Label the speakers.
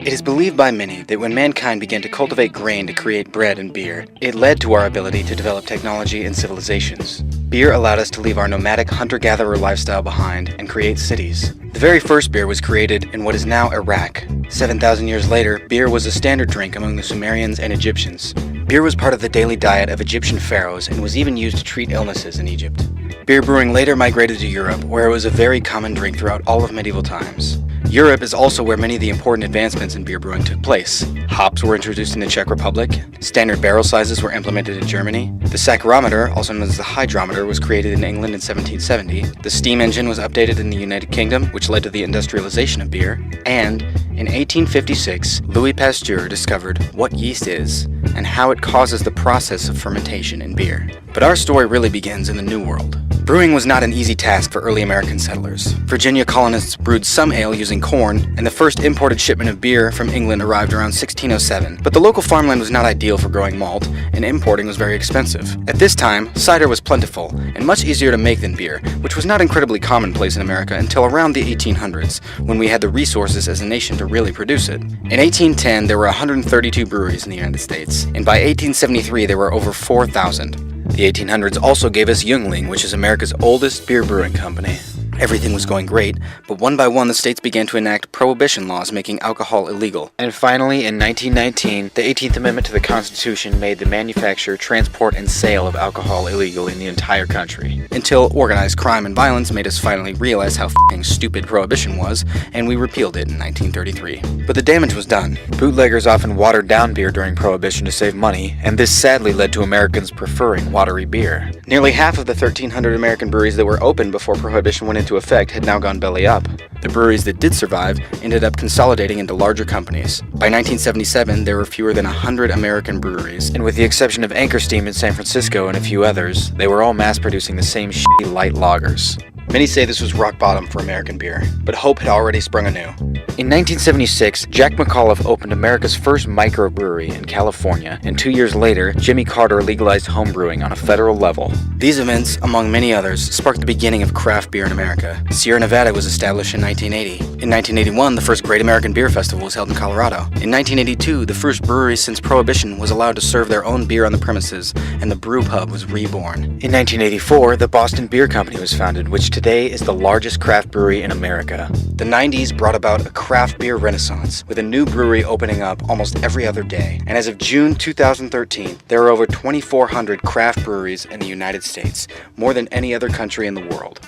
Speaker 1: It is believed by many that when mankind began to cultivate grain to create bread and beer, it led to our ability to develop technology and civilizations. Beer allowed us to leave our nomadic hunter-gatherer lifestyle behind and create cities. The very first beer was created in what is now Iraq. 7,000 years later, beer was a standard drink among the Sumerians and Egyptians. Beer was part of the daily diet of Egyptian pharaohs and was even used to treat illnesses in Egypt. Beer brewing later migrated to Europe, where it was a very common drink throughout all of medieval times. Europe is also where many of the important advancements in beer brewing took place. Hops were introduced in the Czech Republic, standard barrel sizes were implemented in Germany, the saccharometer, also known as the hydrometer, was created in England in 1770, the steam engine was updated in the United Kingdom, which led to the industrialization of beer, and in 1856, Louis Pasteur discovered what yeast is and how it causes the process of fermentation in beer. But our story really begins in the New World. Brewing was not an easy task for early American settlers. Virginia colonists brewed some ale using corn, and the first imported shipment of beer from England arrived around 1607. But the local farmland was not ideal for growing malt, and importing was very expensive. At this time, cider was plentiful, and much easier to make than beer, which was not incredibly commonplace in America until around the 1800s, when we had the resources as a nation to really produce it. In 1810, there were 132 breweries in the United States, and by 1873 there were over 4,000. The 1800s also gave us Yuengling, which is America's oldest beer brewing company. Everything was going great, but one by one the states began to enact prohibition laws making alcohol illegal. And finally, in 1919, the 18th Amendment to the Constitution made the manufacture, transport, and sale of alcohol illegal in the entire country. Until organized crime and violence made us finally realize how f***ing stupid prohibition was, and we repealed it in 1933. But the damage was done. Bootleggers often watered down beer during Prohibition to save money, and this sadly led to Americans preferring watery beer. Nearly half of the 1,300 American breweries that were open before Prohibition went into effect had now gone belly up. The breweries that did survive ended up consolidating into larger companies. By 1977, there were fewer than 100 American breweries, and with the exception of Anchor Steam in San Francisco and a few others, they were all mass-producing the same shitty light lagers. Many say this was rock bottom for American beer, but hope had already sprung anew. In 1976, Jack McAuliffe opened America's first microbrewery in California, and 2 years later, Jimmy Carter legalized homebrewing on a federal level. These events, among many others, sparked the beginning of craft beer in America. Sierra Nevada was established in 1980. In 1981, the first Great American Beer Festival was held in Colorado. In 1982, the first brewery since Prohibition was allowed to serve their own beer on the premises, and the brew pub was reborn. In 1984, the Boston Beer Company was founded, which today is the largest craft brewery in America. The 90s brought about a craft beer renaissance, with a new brewery opening up almost every other day. And as of June 2013, there are over 2,400 craft breweries in the United States, more than any other country in the world.